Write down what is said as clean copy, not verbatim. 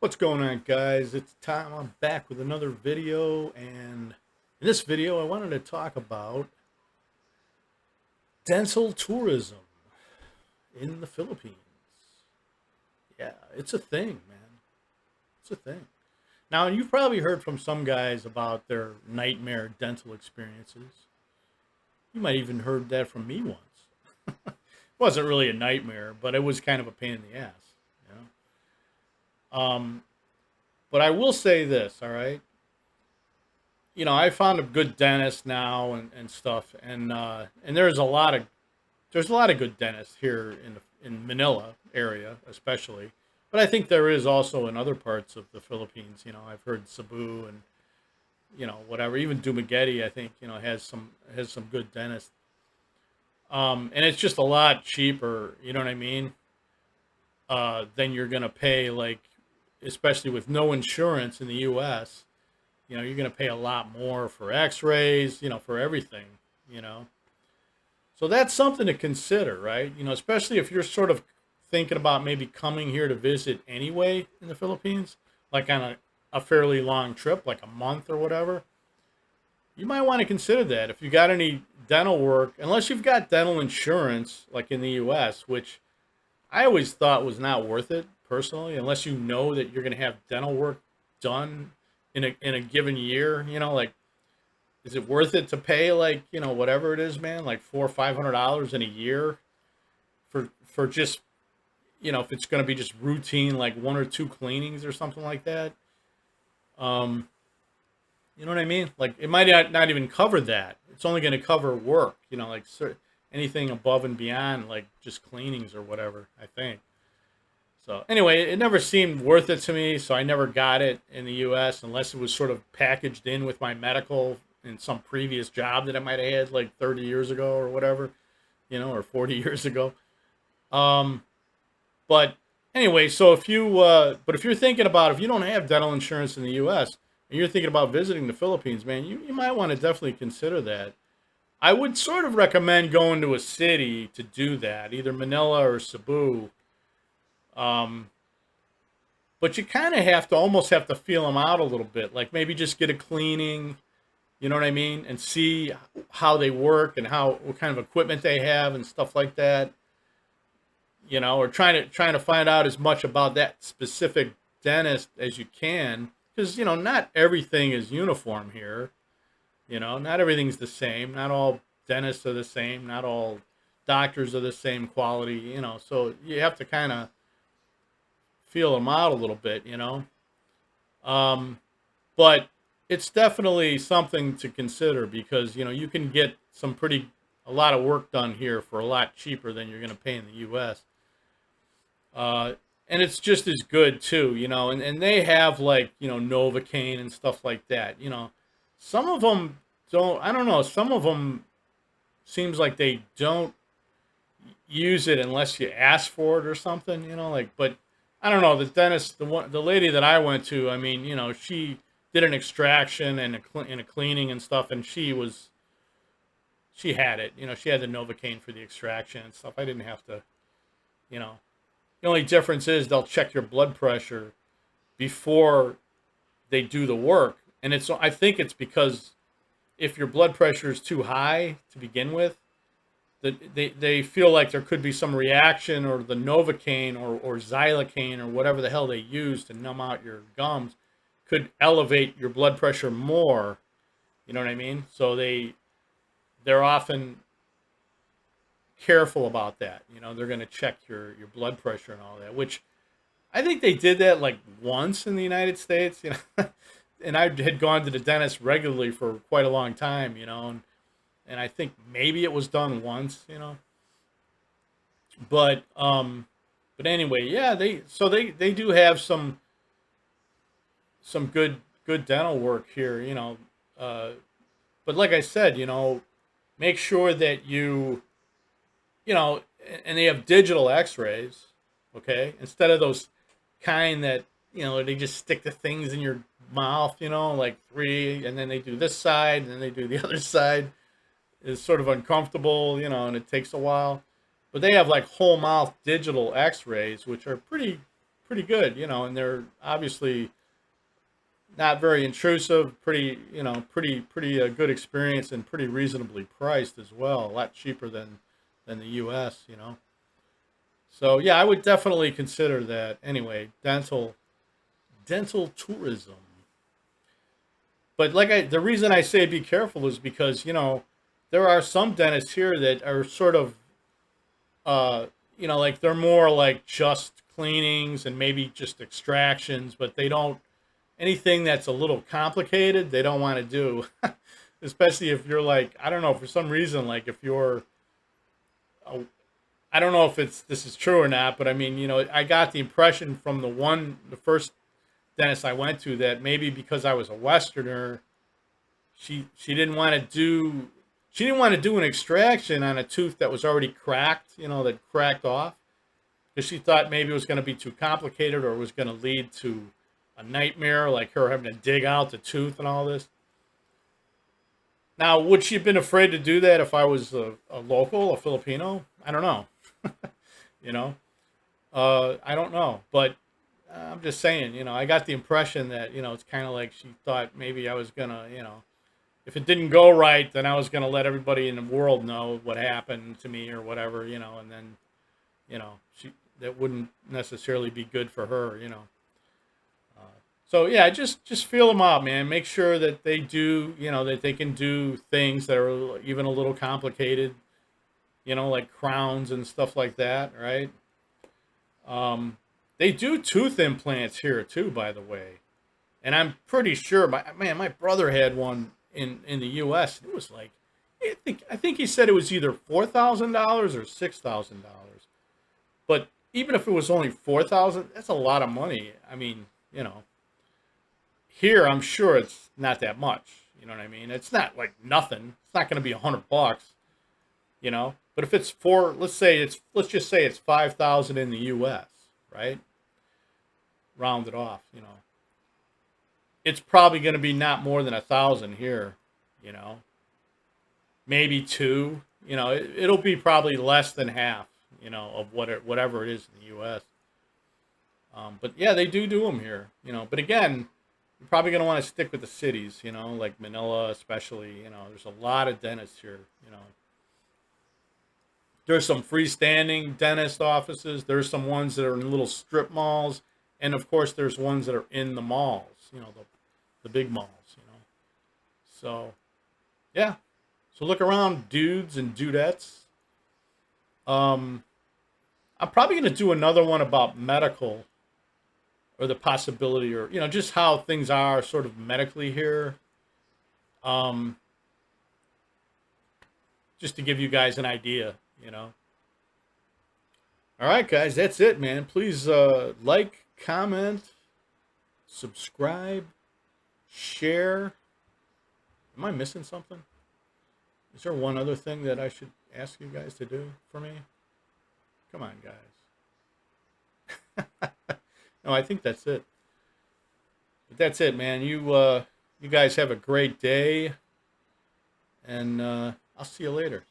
What's going on, guys? It's time. I'm back with another video, and in this video I wanted to talk about dental tourism in the Philippines. Yeah, it's a thing, man. It's a thing. Now, you've probably heard from some guys about their nightmare dental experiences. You might even heard that from me once. It wasn't really a nightmare, but it was kind of a pain in the ass, you know. But I will say this, all right? I found a good dentist now and stuff, and there's a lot of good dentists here in Manila area, especially. But I think there is also in other parts of the Philippines. I've heard Cebu and whatever. Even Dumaguete, I think has some good dentists. And it's just a lot cheaper. You know what I mean? Than you're gonna pay, like, especially with no insurance in the U.S. You're gonna pay a lot more for X-rays. For everything. You know. So that's something to consider, right? Especially if you're sort of thinking about maybe coming here to visit anyway in the Philippines, like on a fairly long trip, like a month or whatever. You might want to consider that if you got any dental work, unless you've got dental insurance, like in the US, which I always thought was not worth it personally, unless you know that you're going to have dental work done in a given year. Like, is it worth it to pay, like, whatever it is, man, like $400 or $500 in a year for just, if it's going to be just routine, like one or two cleanings or something like that? Um, you know what I mean? Like, it might not even cover that. It's only going to cover work, like anything above and beyond, like just cleanings or whatever, I think. So anyway, it never seemed worth it to me, so I never got it in the U.S. unless it was sort of packaged in with my medical in some previous job that I might have had like 30 years ago or whatever, or 40 years ago. Um, but anyway, so if you're thinking about, if you don't have dental insurance in the U.S. and you're thinking about visiting the Philippines, man, you might want to definitely consider that. I would sort of recommend going to a city to do that, either Manila or Cebu. Um, but you kind of almost have to feel them out a little bit, like maybe just get a cleaning, you know what I mean, and see how they work and what kind of equipment they have and stuff like that. Or trying to find out as much about that specific dentist as you can, because not everything is uniform here. Not everything's the same. Not all dentists are the same. Not all doctors are the same quality. So you have to kind of feel them out a little bit. Um, but it's definitely something to consider because you can get a lot of work done here for a lot cheaper than you're going to pay in the U.S. And it's just as good too, and they have, like, Novocaine and stuff like that. Some of them don't. I don't know. Some of them seems like they don't use it unless you ask for it or something. Like, but I don't know. The lady that I went to, I mean, she did an extraction and a cleaning and stuff, and she had it. She had the Novocaine for the extraction and stuff. I didn't have to. You know, the only difference is they'll check your blood pressure before they do the work, and I think it's because if your blood pressure is too high to begin with, that they feel like there could be some reaction, or the Novocaine or xylocaine or whatever the hell they use to numb out your gums could elevate your blood pressure more. You know what I mean? So they're often careful about that. They're going to check your blood pressure and all that, which I think they did that like once in the United States. And I had gone to the dentist regularly for quite a long time. And I think maybe it was done once. But anyway, yeah, they do have some good dental work here. Uh, but like I said, make sure that you know, and they have digital X-rays, okay, instead of those kind that they just stick the things in your mouth, like three, and then they do this side, and then they do the other side. Is sort of uncomfortable, and it takes a while. But they have like whole mouth digital X-rays, which are pretty good, and they're obviously not very intrusive, pretty, pretty good experience and pretty reasonably priced as well, a lot cheaper than the US. So yeah, I would definitely consider that. Anyway, dental tourism. But the reason I say be careful is because, there are some dentists here that are sort of, like they're more like just cleanings and maybe just extractions, but they don't, anything that's a little complicated, they don't want to do. Especially if you're like, I don't know, for some reason, like if you're, a, I don't know if this is true or not, but I mean, I got the impression from the first dentist I went to that maybe because I was a Westerner, she didn't want to do she didn't want to do an extraction on a tooth that was already cracked, that cracked off, because she thought maybe it was going to be too complicated or it was going to lead to a nightmare, like her having to dig out the tooth and all this. Now, would she have been afraid to do that if I was a local, a Filipino? I don't know. you know, I don't know, but I'm just saying, I got the impression that, it's kind of like she thought maybe I was gonna, if it didn't go right, then I was gonna let everybody in the world know what happened to me or whatever, and then, she that wouldn't necessarily be good for her. So yeah, just feel them out, man. Make sure that they do, that they can do things that are even a little complicated, like crowns and stuff like that, right? They do tooth implants here too, by the way, and I'm pretty sure my brother had one in the U.S. It was like, I think he said it was either $4,000 or $6,000, but even if it was only 4,000, that's a lot of money. I mean, here I'm sure it's not that much. You know what I mean? It's not like nothing. It's not going to be $100. But if it's let's just say it's 5,000 in the U.S., right? Round it off. It's probably going to be not more than 1,000 here. You know, maybe two. It'll be probably less than half. Of whatever it is in the U.S. But yeah, they do them here. But again, you're probably going to want to stick with the cities. Like Manila, especially. There's a lot of dentists here. There's some freestanding dentist offices. There's some ones that are in little strip malls, and of course, there's ones that are in the malls. The big malls. So, yeah. So look around, dudes and dudettes. I'm probably going to do another one about medical, or the possibility, or just how things are sort of medically here. Just to give you guys an idea. All right, guys, that's it, man. Please like, comment, subscribe, share. Am I missing something? Is there one other thing that I should ask you guys to do for me? Come on, guys. No, I think that's it. But that's it, man. You guys have a great day, and I'll see you later.